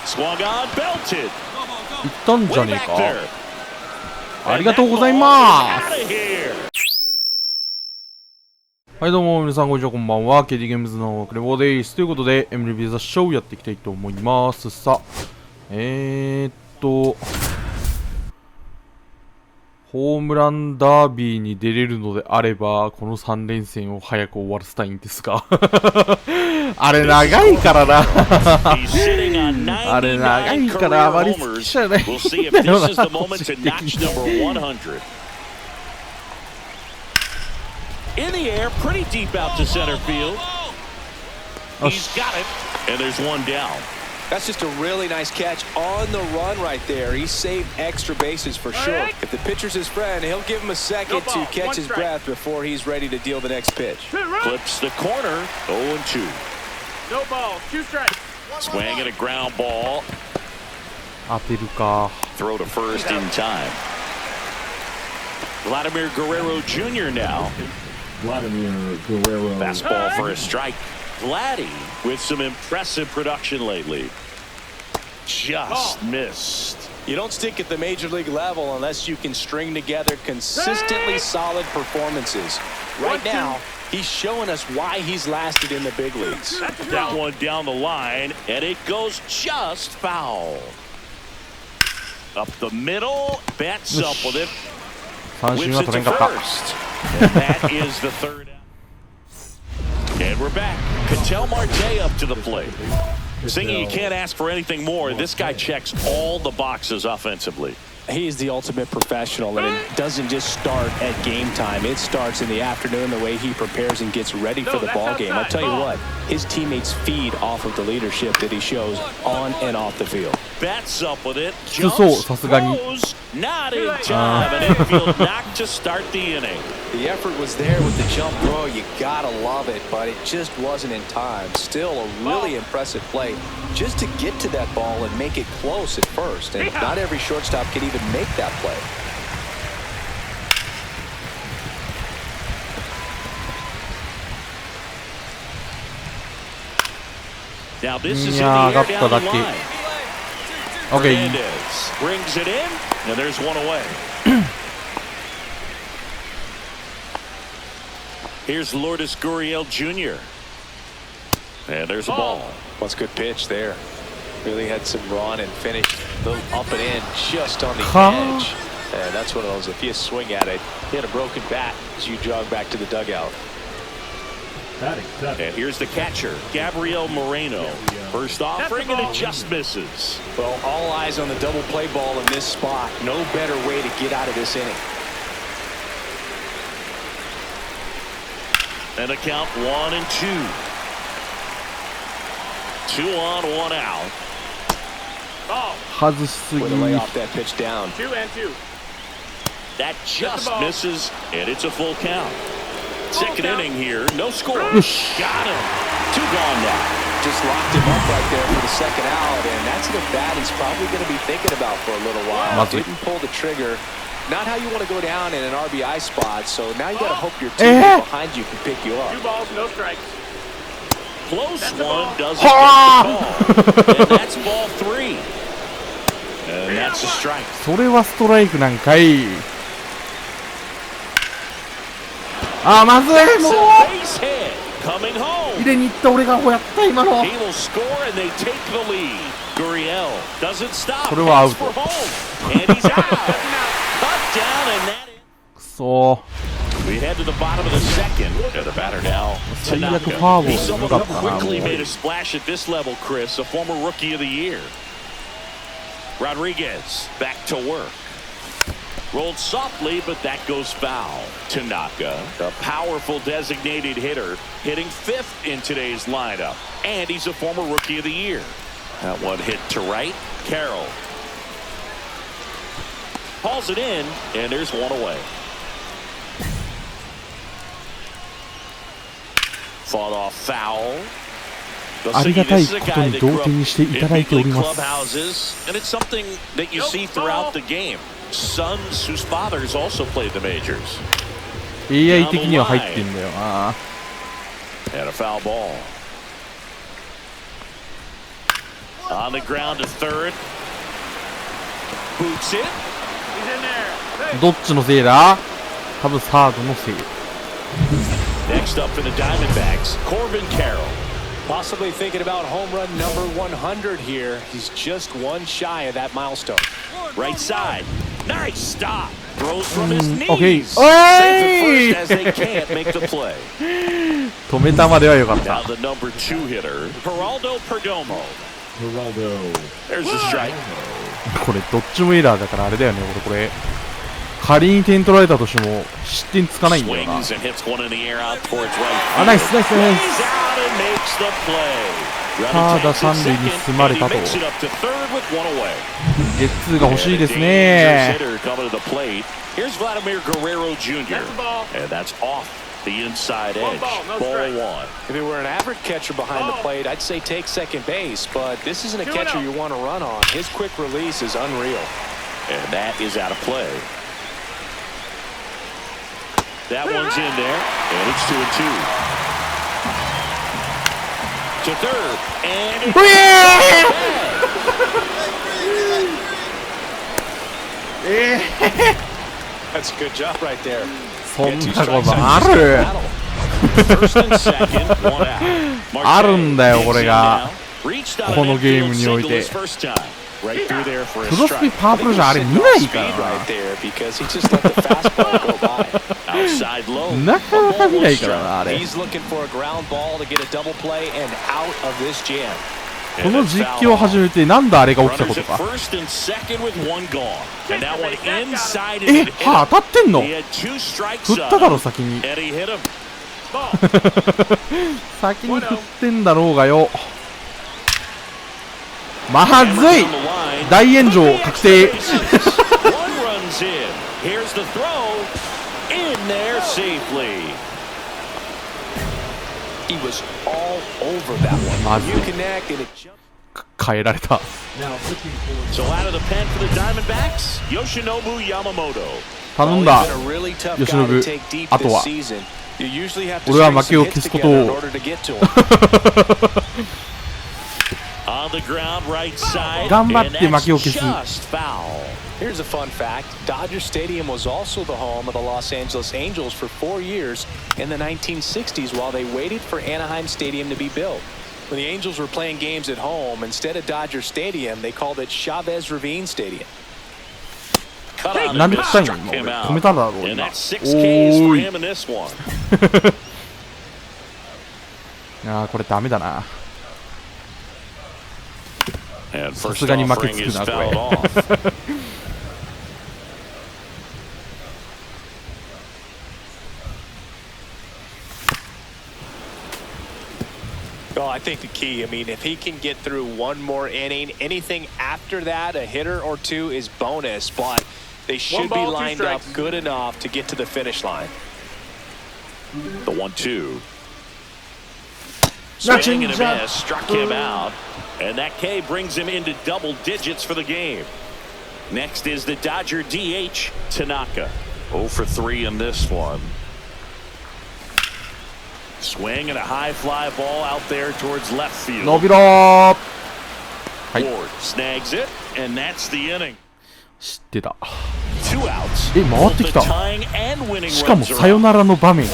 Swung on, belted. いったんじゃ Way ねえ back か。 there. ありがとうございま Out す。 of here. はいどうも皆さんこんにちは、こんばんは。KD ゲームズのクレボーです。ということで MLB ザショーやっていきたいと思います。さあホームランダービーに出れるのであればこの3連戦を早く終わらせたいんですがあれ長いからなあれ長いからあまり好きじゃないんだよな。In the air, pretty deep out to center field. He's got it, and there's one down. That's just a really nice catch on the run right there. He saved extra bases for sure. If the pitcher's his friend, he'll give him a second to catch his breath before he's ready to deal the next pitch. Clips the corner, 0-2. No ball, 2 strikes. Swing and a ground ball. 当てるか。 Throw to first in time. Vladimir Guerrero Jr. now. Vladimir Guerrero. Fastball for a strike. Vladdy with some impressive production lately. Just missed. You don't stick at the major league level unless you can string together consistently solid performances. Right now, he's showing us why he's lasted in the big leagues. That one down the line, and it goes just foul. Up the middle, bats up with it. 三振 Whips は it 取れ to んかった。 first. And that is the third out. And we're back. Ketel Marte up to the plate. Singing, you can't ask for anything more. This guy checks all the boxes offensively. He is the ultimate professional, and it doesn't just start at game time. It starts in the afternoon, the way he prepares and gets ready for the ball game. I'll tell you what, his teammates feed off of the leadership that he shows on and off the field. Bats up with it. 普通そう、さすがに。 Throws, not in time. An infield knock to start the inning. The effort was there with the jump throw. You gotta love it, but it just wasn't in time. Still a really impressive play just to get to that ball and make it close at first. And not every shortstop can even make that play. Now this is in the いやー、 air 上がった down だ the け。 line. OK。 Hernandez brings it in, and there's one away. Here's Lourdes Gurriel Jr. And there's a ball. That's a good pitch there. Really had some run and finished a little up and in just on the Huh? edge. And that's one of those, if you swing at it, hit a broken bat as you jog back to the dugout. And here's the catcher, Gabriel Moreno. First offering, and it just misses. Well, all eyes on the double play ball in this spot. No better way to get out of this inning. And a count 1-2. 2 on, 1 out. Ball, 外しすぎ。 Way to lay off that pitch down. 2 and 2. That just misses, and it's a full count. Second inning here, no score. よし。 Got him. 2 gone now. Just locked him up right there for the second out, and that's the bat he's probably going to be thinking about for a little while. まずい。 Didn't pull the trigger. Not how you want to go down in an RBI spot, so now you got to hope your teammate behind you can pick you up. 2 balls, no strikes. Close That's a one ball. doesn't get the call. And that's ball 3. And that's a strike. それはストライクなんかい。あー、まずい、 It's もう a base hit. Coming 入 home. れに行った俺がほやった今の。 He will score, and they take the lead. Gurriel doesn't stop. それはアウ Heads ト。 for home. And he's out. Cut down, and that is. くそ We head to the bottom of the second. And the batter now, 最悪フォ Tanaka. アボール He's でよ someone か who ったな。もう quickly made a splash at this level, Chris, a former rookie of the year. Rodriguez back to work. Rolled softly, but that goes foul. Tanaka, a powerful designated hitter, hitting 5th in today's lineup. And he's a former rookie of the year. That one hit to right. Carroll hauls it in, and there's one away. Fought off foul. ありがたいことに同点にしていただいております。 And it's something that you see throughout the game. Sons whose fathers also played the majors. AI 的には入ってんだよな。 And a foul ball. On the ground to third. Boots it. He's in there. どっちのせいだ？多分サードのせい。 Next up for the Diamondbacks, Corbin Carroll. Possibly thinking about home run number 100 here. He's just one shy of that milestone. Right side. Nice stop. Throws from his knees. Okay. Safe at first as they can't make the play. 止めたまではよかっ Now た。 the number 2 hitter, Geraldo Perdomo. Geraldo. There's the strike. これどっちもエラーだからあれだよね。これ仮に点取られたとしても失点つかないんだよな。 Swings and hits one in the air out towards right あ、 field. ナイスナイスナイ He's ス。 out and makes the play. た Runner だ takes 三 it 塁に second, 進まれ and た he と。 makes it up to third with one away. ゲッツーが欲しいです And a ね。 dangerous hitter coming to the plate. Here's Vladimir Guerrero Jr. That's the ball. And that's off the inside One edge. ball, no Ball strike. 1. If it were an average catcher behind the plate, I'd say take second base, but this isn't a 2-0. catcher you want to run on. His quick release is unreal. And that is out of play. That one's in there, and it's 2-2. To third, and it's うえー That's a good job right there. そん Get な two こ strikes と on あ just る？ battle. First and second, one out. あるんだよこれが。 Reached out こ an のゲーム infield におい single て。 his first time. Right through there for a クロスピ strike. パープルじゃあれ見ないか Speed ら right there because he just let the fastball go by. Outside low. な。なかなか見ないからなあれ。 He's looking for a ground ball to get a double play and out of this jam. この実況を始めてなんであれが起きたこ Runners と at か。 first and second with one gone. And that one inside え、 and 歯当たってんの？ he had two strikes 振っただろ up, 先に。 and he hit him. Ball. 先に振ってんだろうがよ。まず Hammered い。 down the line. 大炎上確定。 One runs in. Here's the throw. In there safely. He was all over that one. まず You い。 connect and it jumped. 変えられた。 Now pitching for So out of the pen for the Diamondbacks, Yoshinobu Yamamoto. 頼んだ。 He's been a really tough 吉 guy 信 to take deep あと this は season. You usually have to 俺は string 負けを some 消 hits すこと together in を order to get to him. On the ground, right side. 頑張っ And て負 that's けを消す。 just foul. Here's a fun fact. Dodger Stadium was also the home of the Los Angeles Angels for 4 years in the 1960s while they waited for Anaheim Stadium to be built. When the Angels were playing games at home, instead of Dodger Stadium, they called it Chavez Ravine Stadium. Cut on なん and で振ったん struck や him 今 out. 俺。止めただろう And 今。 that's 6 Ks お for ーい。 him in this one. あーこれダメだな。 And さ first すがに負け offering つく is なこれ。 fouled off. Well, I think the key, if he can get through one more inning, anything after that, a hitter or two is bonus, but they should be ball, 2 lined up strikes. good enough to get to the finish line. The 1-2. Nudging Swing and a jump. miss, struck him out. And that K brings him into double digits for the game. Next is the Dodger DH, Tanaka. 0 for 3 in this one. Swing and a high fly ball out there towards left field. 伸びろー。はい。 Ward snags it, and that's the inning. 知ってた。 Two outs. え、回ってきた。 Both the tying and winning しかも runs are さよならの場面。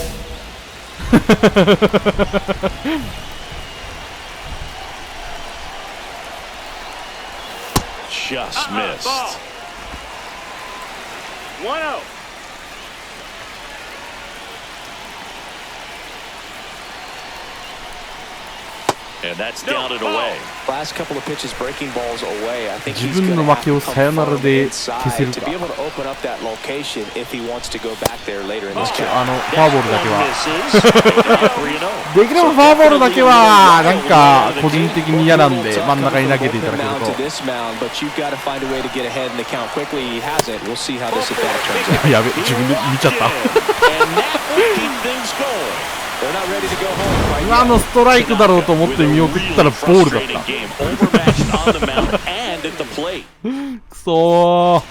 just missed. Ball. 1-0. And that's down and away. Last couple of pitches breaking balls away. I think 自 he's 分 going の to 負けを have to さよな come ら from で inside 消せる to か be。able to open up that location if he wants to go back there later in this フ game. ォアボールだけは。 3-0. できればフォアボールだけは、なんか、個人的に嫌なんで、真ん中に投げていただける Coming down to と。 this mound, but you've got to find a way to get ahead in the count quickly. He hasn't. We'll see how this at bat turns out. やべ、自分で見ちゃった。 And that will keep things going. They're not ready to go home. 今のストライクだろうと思って見送ったらボールだっ Frustrating た。 game. Overmatched on the mound and at the plate. くそー。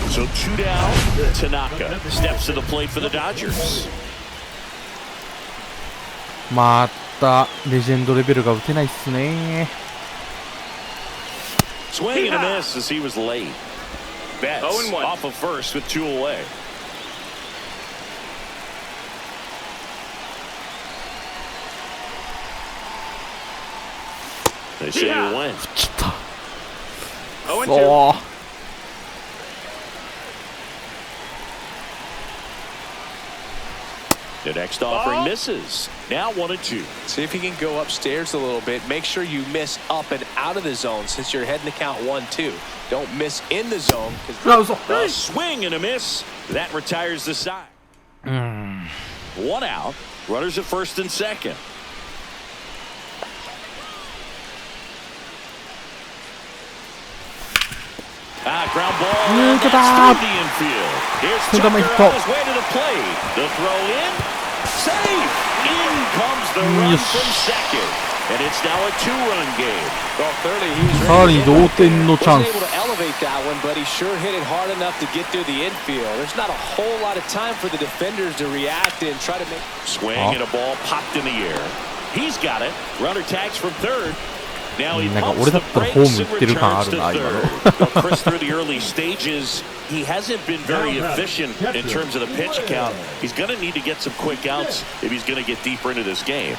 So 2 down. Tanaka steps to the plate for the Dodgers. またレジェンドレベルが打てないっすね。 Swing and a miss as he was late. Betts off of first with 2 away. They say he went. 来た。 0-2. そう。 The next offering misses. Now 1-2. See if you can go upstairs a little bit. Make sure you miss up and out of the zone since you're heading to count 1-2. Don't miss in the zone. A swing and a miss. That retires the side. 1 out. Runners at first and second. Ground ball. And that's through the infield. Here's Tucker on his way to the plate. The throw in. Safe. In comes the run from second. And it's now a 2-run game. Well, clearly he was ready to wasn't able to elevate that one, but he sure hit it hard enough to get through the infield. There's not a whole lot of time for the defenders to react and try to make. Swing and a ball popped in the air. He's got it. Runner tags from third. Now he pumps the brakes and returns to third. Chris, through the early stages, he hasn't been very efficient in terms of the pitch count. He's going to need to get some quick outs if he's going to get deeper into this game.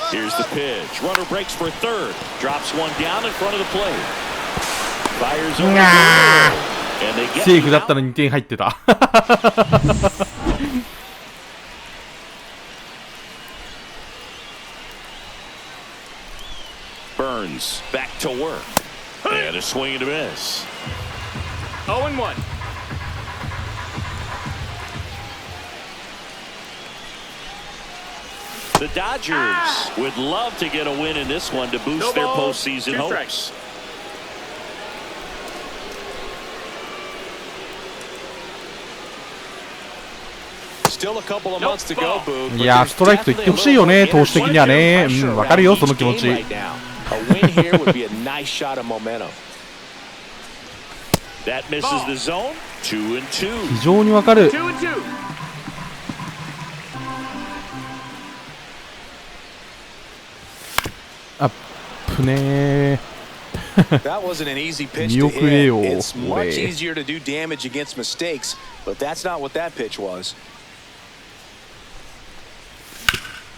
Here's the pitch. Runner breaks for third. Drops one down in front of the plate. Fires over. And they get セーフだったら2点入ってた。 Burns back to work. And a swing and a miss. 0-1. The Dodgers would love to get a win in this one to boost their postseason hopes. Still a couple of months to go, Boo. いや、ストライクと言ってほしいよね、投手的にはね。わかるよ、その気持ち。 A win here would be a nice shot of momentum. That misses the zone. 2-2. 非常にわかる。 2-2. あっぷねー。 That wasn't an easy pitch to hit. It's much easier to do damage against mistakes, but that's not what that pitch was.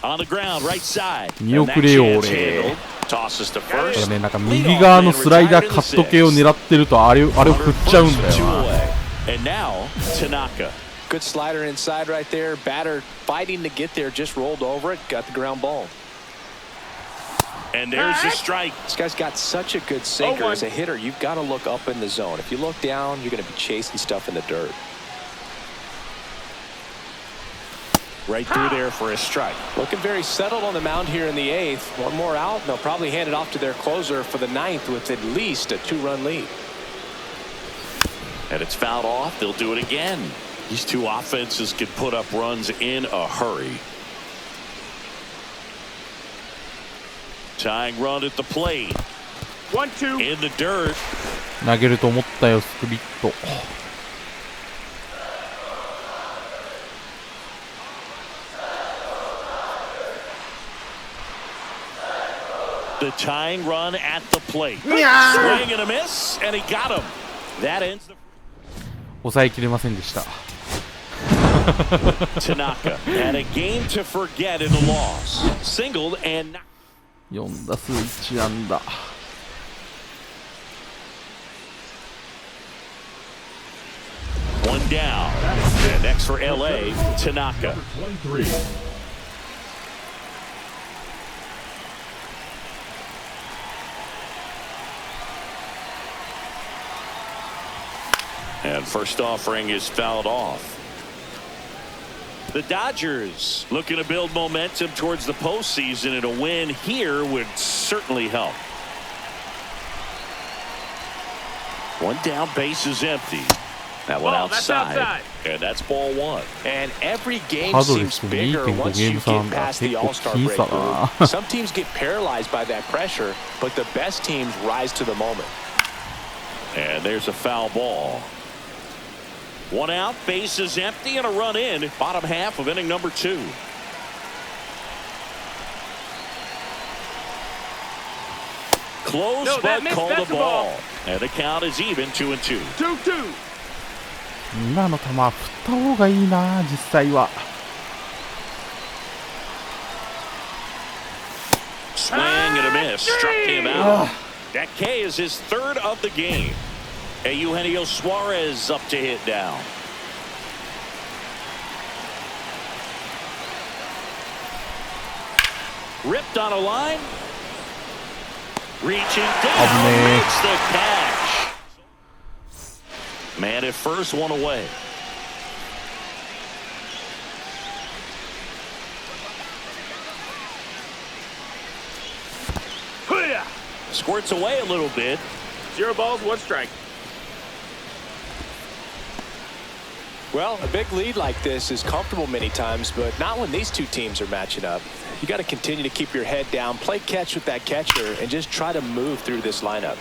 On the ground, right side. 見送れよ、俺。 Tosses to first. これね、なんか右側のスライダーカット系を狙ってるとあれを振っちゃうんだよな。 And now, Tanaka. Good slider inside right there. Batter fighting to get there, just rolled over it, got the ground ball. And there's the strike. This guy's got such a good sinker. As a hitter, you've got to look up in the zone. If you look down, you're going to be chasing stuff in the dirt. Right through there for a strike. Looking very settled on the mound here in the 8th. One more out, and they'll probably hand it off to their closer for the 9th with at least a 2-run lead. And it's fouled off. They'll do it again. These two offenses can put up runs in a hurry. Tying run at the plate. 1-2. In the dirt. 投げると思ったよ、スプリット。 The tying run at the plate. Swing and a miss, and he got him. That ends the. 抑えきれませんでした。 Tanaka had a game to forget in the loss. Singled and. 4打数1安打。 One down. And next for LA, Tanaka. 23. And first offering is fouled off. The Dodgers looking to build momentum towards the postseason, and a win here would certainly help. One down, base is empty. That one outside. And that's ball one. And every game seems bigger once you get past the All-Star break. Some teams get paralyzed by that pressure, but the best teams rise to the moment. And there's a foul ball. One out, base is empty, and a run in. Bottom half of inning number 2. close, No, that but missed. called a That's a ball. ball. And the count is even, 2-2. 2-2. 今の球振った方がいいな、実際は。Swing and a miss. Struck him out. That K is his third of the game. And Eugenio Suarez up to hit down. Ripped on a line. Reaching down. Makes the catch. Man at first, one away. Squirts away a little bit. 0 balls, 1 strike. Well, a big lead like this is comfortable many times, but not when these two teams are matching up. You got to continue to keep your head down, play catch with that catcher, and just try to move through this lineup.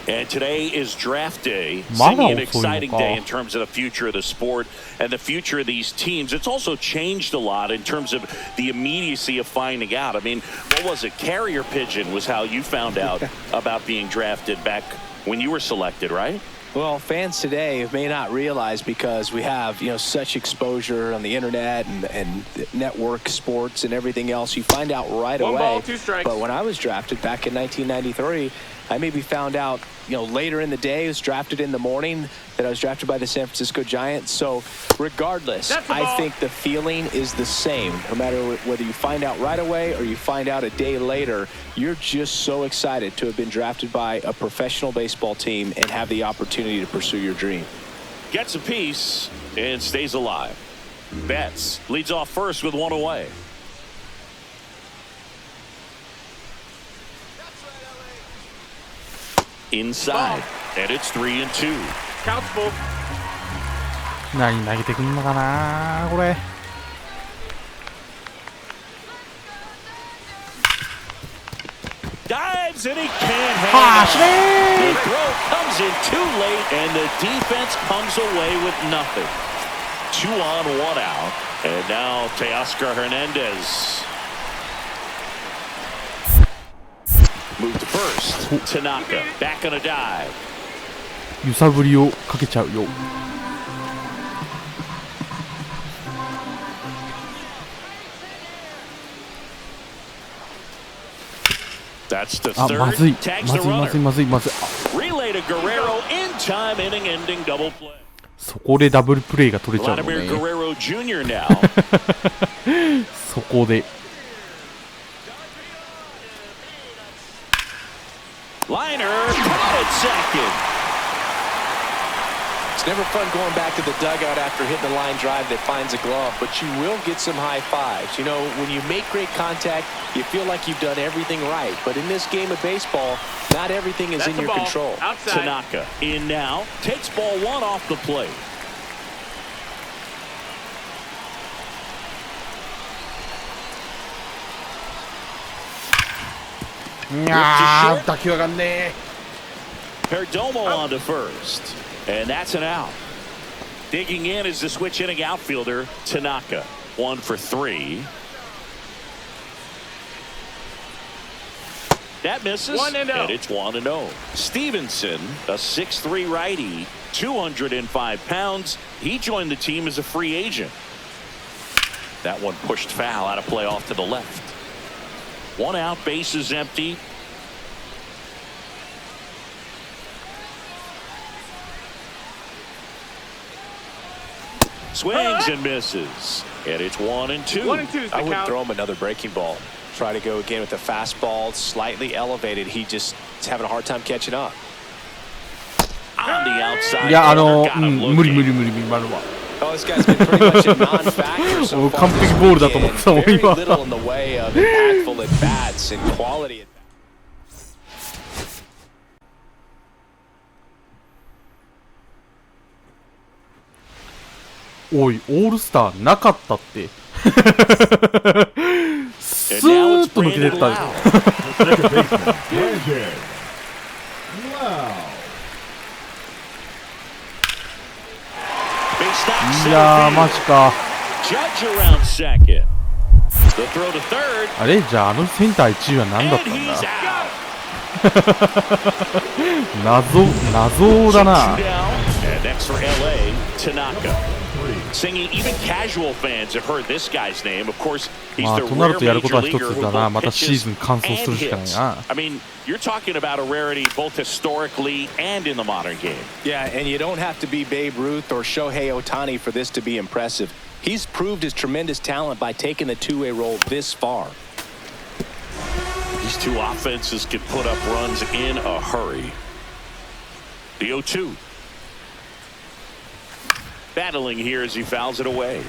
And today is draft day. Wow. An exciting day in terms of the future of the sport and the future of these teams. It's also changed a lot in terms of the immediacy of finding out. I mean, what was it? Carrier pigeon was how you found out about being drafted back when you were selected, right? Well, fans today may not realize because we have, such exposure on the internet and network sports and everything else. You find out right 1 away. ball, 2 strikes. But when I was drafted back in 1993, I maybe found out, later in the day. I was drafted in the morning that I was drafted by the San Francisco Giants. So regardless, I think the feeling is the same. No matter whether you find out right away or you find out a day later, you're just so excited to have been drafted by a professional baseball team and have the opportunity to pursue your dream. Gets a piece and stays alive. Betts leads off first with 1 away. Inside, and it's 3-2. Count's full. 何投げてくんのかな、これ。Dives and he can't hang it. The throw comes in too late, and the defense comes away with nothing. 2 on, 1 out, and now Teoscar Hernandez. Move to first. Tanaka back on a dive. 揺さぶりをかけちゃうよ。That's the あ、ま third. ずい。 Tags ま the ずいまずい runner. まずいまずい。Relay to Guerrero in time, inning-ending double play. そこでダブルプレイが取れちゃうの Vladimir ね。 Guerrero Jr. now. そこで。Liner caught at second. It's never fun going back to the dugout after hitting a line drive that finds a glove, but you will get some high fives. When you make great contact, you feel like you've done everything right. But in this game of baseball, not everything is in your control. Outside. Tanaka in now, takes ball 1 off the plate. いやー、打球上がんね Perdomo on to first, and that's an out. Digging in is the switch hitting outfielder Tanaka. 1 for 3. That misses, 1-0. and it's 1-0. Stevenson, a 6'3" righty, 205 pounds. He joined the team as a free agent. That one pushed foul out of play off to the left. 1 out, bases empty. Swings and misses, and it's 1-2. 1-2 is the I would count. throw him another breaking ball. Try to go again with the fastball, slightly elevated. He just is having a hard time catching up. On the outside. いや、corner, got him 無理 looking. 無理無理今のは。 Oh, this guy's been pretty much a non-factor so もう far 完璧 this ボールだと思ってたもん weekend. 今。 Very little in the way of impactful at-bats and quality at-bats. おい、オールスターなかったって。ス And now ー it's ッと抜けて Brandon った。 Lau. Second baseman, Brandon Lau. Base knocks いやー、マ center ジか。 field. Judge around second. The throw to third, あれじゃあ、あのセンター1位は何だっ and たん he's だ out. 謎だな。 Two down, and next for LA, Tanaka. Singing, even casual fans have heard this guy's name. Of course, he's まあ the となる rare とやることは major 一 leaguer つ who だな。 both またシー pitches ズン完走 and するしかない hits. な。 I mean, you're talking about a rarity both historically and in the modern game. Yeah, and you don't have to be Babe Ruth or Shohei Ohtani for this to be impressive. He's proved his tremendous talent by taking the two-way role this far. These two offenses can put up runs in a hurry. The 0-2. Battling here as he fouls it away.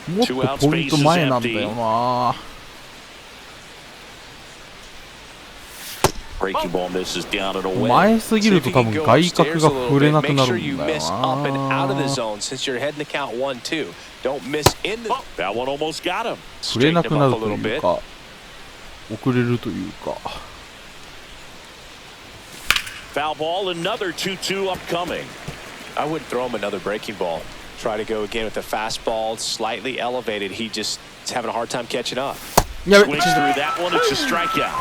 もっとポイント前なんだよな。 Breaking ball misses down and away. 前すぎると多分外角が触れなくなるんだよ Up and out of the な。 zone since you're heading to count 1-2. Don't miss in the. Oh, that one almost got him. 触れ Straighten なく him な up る a と little いう bit. か、遅れるというか。 Foul ball, another 2-2 upcoming. I wouldn't throw him another breaking ball. Try to go again with the fastball, slightly elevated. He just is having a hard time catching up. やべ、 Swings through that one. It's a strikeout.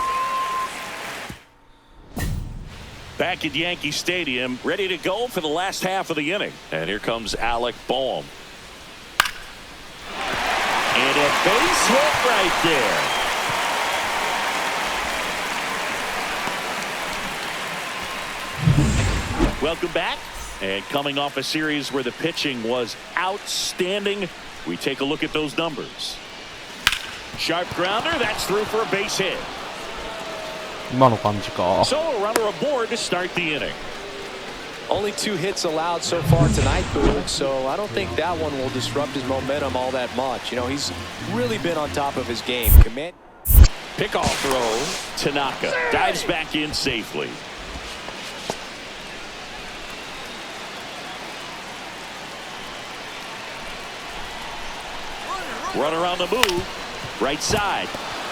Back at Yankee Stadium, ready to go for the last half of the inning. And here comes Alec Boehm. And a base hit right there. Welcome back. And coming off a series where the pitching was outstanding, we take a look at those numbers. Sharp grounder, that's through for a base hit. 今の感じか。 So a runner aboard to start the inning. Only 2 hits allowed so far tonight, Boog, so I don't think that one will disrupt his momentum all that much. You know, he's really been on top of his game. Command. Pickoff throw. Tanaka dives back in safely. Runner on the move. Right side.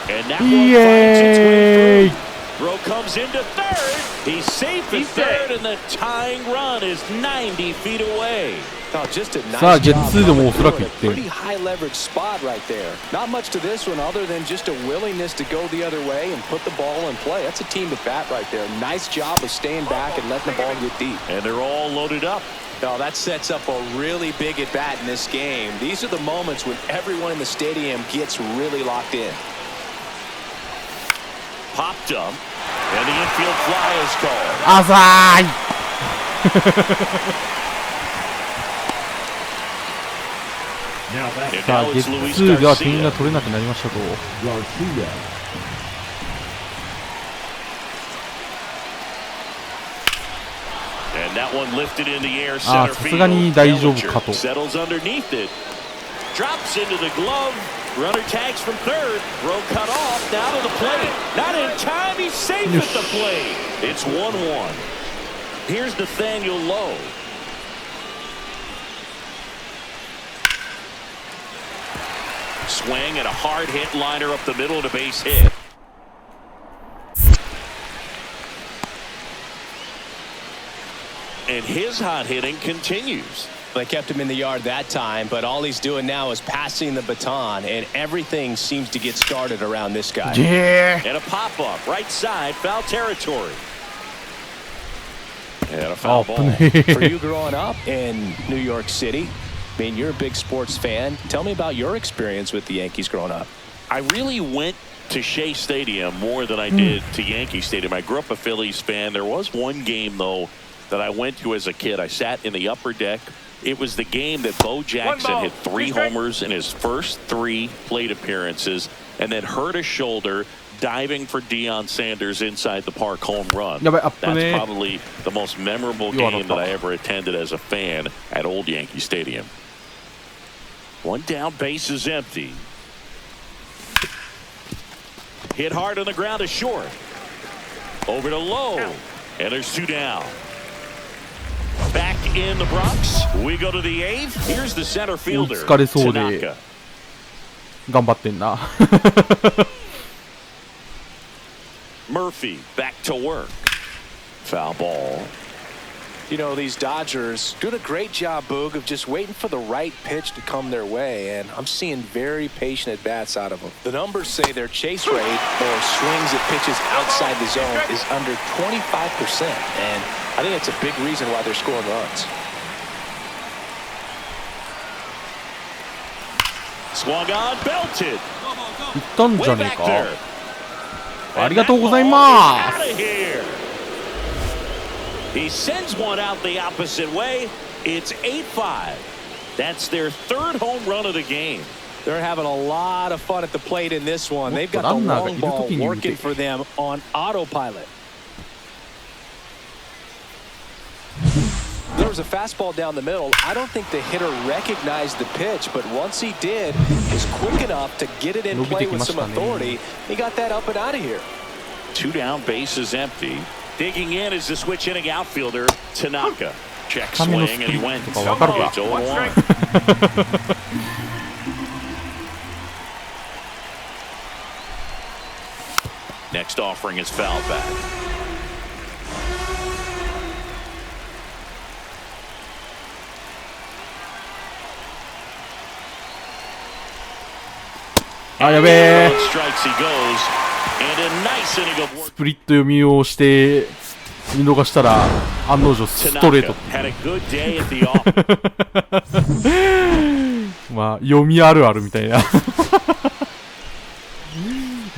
And that one finds its way through. Throw comes into third. He's safe at third, and the tying run is 90 feet away. Oh, just a nice さあ、ゲッ job ツーでもお coming そら through く in 1 a 点。 pretty high leverage spot right there. Not much to this one other than just a willingness to go the other way and put the ball in play. That's a team at bat right there. Nice job of staying back and letting the ball get deep. And they're all loaded up. No, that sets up a really big at bat in this game. These are the moments when everyone in the stadium gets really locked in. Popped up. And the infield fly is called. 浅い。 Now back And さあ、 now ゲ it's ッ Luis ツーでは点が Garcia. 取れなくなりましたと。 Garcia. And that one lifted in the air ああ、 center さすが field. に大丈夫か Bellinger と。 settles underneath it. Drops into the glove. Runner tags from third. Throw cut off. Down to the plate. Not in time. He's safe at the plate. It's 1-1. Here's Nathaniel Lowe. Swing and a hard hit liner up the middle and a base hit. And his hot hitting continues. They kept him in the yard that time, but all he's doing now is passing the baton, and everything seems to get started around this guy. ゲー。 And a pop-up, right side, foul territory. And a foul あ、 ball. 危ね For え。 you growing up in New York City, I mean, you're a big sports fan. Tell me about your experience with the Yankees growing up. I really went to Shea Stadium more than I did to Yankee Stadium. I grew up a Phillies fan. There was one game, though, that I went to as a kid. I sat in the upper deck. It was the game that Bo Jackson hit 3 homers in his first 3 plate appearances and then hurt a shoulder diving for Deion Sanders inside the park home run. やばい、アップ That's ね。 probably the most memorable You are game the that I top. ever attended as a fan at Old Yankee Stadium. One down, base is empty. Hit hard on the ground to short. Over to Lowe. And there's 2 down. Back in the Bronx. We go to the 8th. Here's the center fielder, 疲れそうで Tanaka. 頑張ってんな。 Murphy back to work. Foul ball. You know, these Dodgers doing a great job, Boog, of just waiting for the right pitch to come their way, and I'm seeing very patient at-bats out of them. The numbers say their chase rate, or swings at pitches outside the zone, is under 25%, and I think that's a big reason why they're scoring runs. Swung on, belted. いったんじゃ Way ねえ back か。 there. ありがとうございま Out す。 of here. He sends one out the opposite way. It's 8-5. That's their third home run of the game. They're having a lot of fun at the plate in this one. They've got the long ball working for them on autopilot. There was a fastball down the middle. I don't think the hitter recognized the pitch, but once he did, he was quick enough to get it in play with some authority. He got that up and out of here. 2 down, bases empty. Digging in is the switch hitting outfielder Tanaka. Check swing and he went. It's 0-1. Next offering is foul back. Strikes he goes, and a nice inning of work. スプリット読みをして見逃したら案の定ストレート。 Had a good day at the office. まあ読みあるあるみたいな。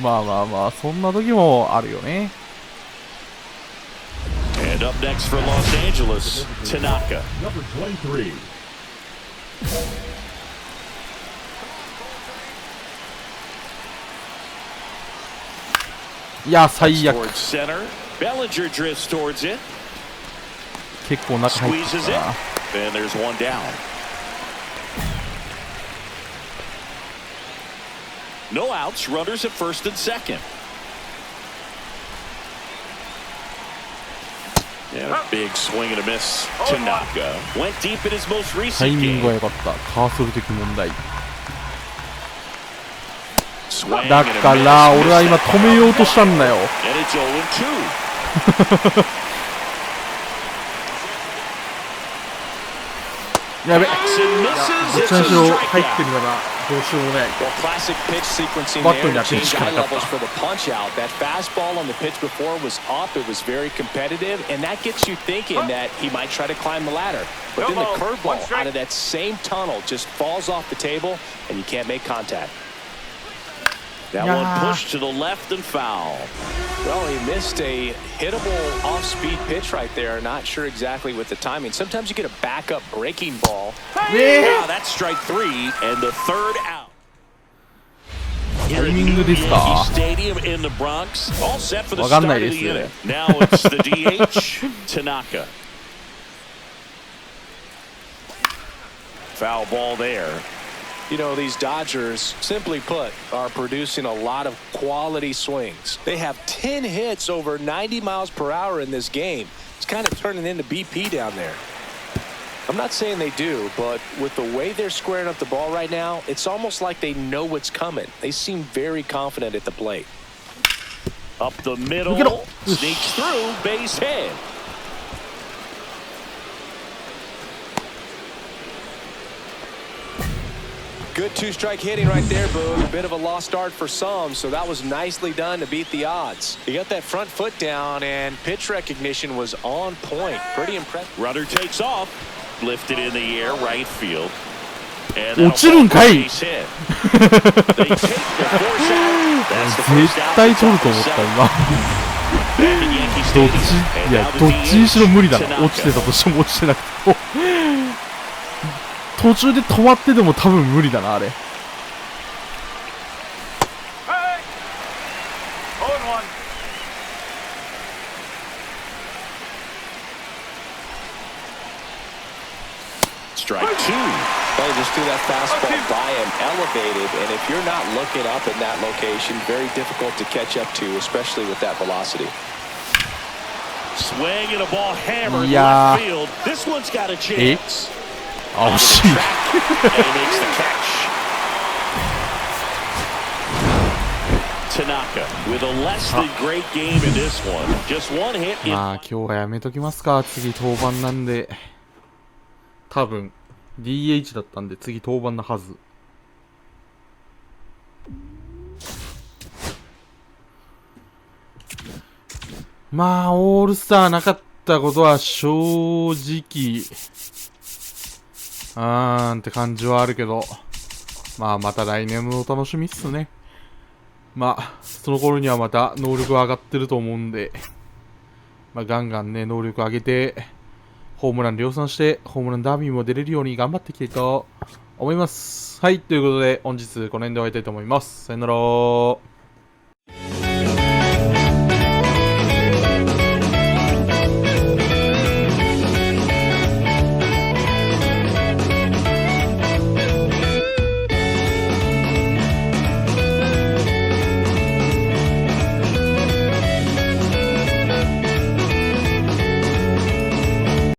まあまあまあそんな時もあるよね。 And up next for Los Angeles, Tanaka. Number 23. いや最悪。 Towards center. Bellinger drifts towards it. 結構中入って Squeezes き it. たな。 And there's one down. No outs. Runners at first and second. And a big swing and a miss. Tanaka went deep in his most タイ recent ミングが game. 良かった。カーソル的問題。 Swing だ and a から miss. 俺は今止めようとしたんだよ。 And it's 0-2. やべ。 Jackson ど misses. っち It's に a しろ入って strikeout. るからどうしようもない。 Well, classic pitch sequencing Back there to to change that eye pitch. levels for the punch out. That fastball on the pitch before was up. It was very competitive, and that gets you thinking that he might try to climb the ladder. But then the curveball out of that same tunnel just falls off the table, and you can't make contact. That Yeah. one pushed to the left and foul. Well, he missed a hittable off-speed pitch right there. Not sure exactly with the timing. Sometimes you get a backup breaking ball. Wow, that's strike 3 and the third out. タイミングですか。 Yankee Stadium in the Bronx, all set for the わか start んな of い the です。 inning. Now it's the DH, Tanaka. Foul ball there. You know, these Dodgers, simply put, are producing a lot of quality swings. They have 10 hits over 90 miles per hour in this game. It's kind of turning into BP down there. I'm not saying they do, but with the way they're squaring up the ball right now, it's almost like they know what's coming. They seem very confident at the plate. Up the middle, sneaks through, base hit. Good two-strike hitting right there, Boog. A bit of a lost start for some, so that was nicely done to beat the odds. He got that front foot down, and pitch recognition was on point. Pretty impressive. Runner takes off, lifted in the air, right field. And 落ちるんかい。 base hit. They take the force out. That's the 絶 first out. 対取ると思った今。 Back in Yankee どっ Stadium. ち And いや now the どっちにしろ無理だ DH, な。 Tanaka. 落ちてたとしても落ちてなくても。途中で止まってでも多分無理だなあれ。 Hey! 0-1. Strike 2. Well, he just threw that fastball by him, elevated, and if you're not looking up in that location, very difficult to catch up to, especially with that velocity. Swing and a ball hammered Yeah. left field. This one's got a chance. あ惜しい。 And he makes the catch. Tanaka with a less than great game in this one. Just one hit in まあ今日はやめときますか。次登板なんで。多分 DH だったんで次登板のはず。まあオールスターなかったことは正直って感じはあるけど、まあまた来年のお楽しみっすね。まあその頃にはまた能力上がってると思うんで、まあガンガンね能力上げてホームラン量産してホームランダービーも出れるように頑張っていきたいと思います。はい、ということで本日この辺で終わりたいと思います。さよなら。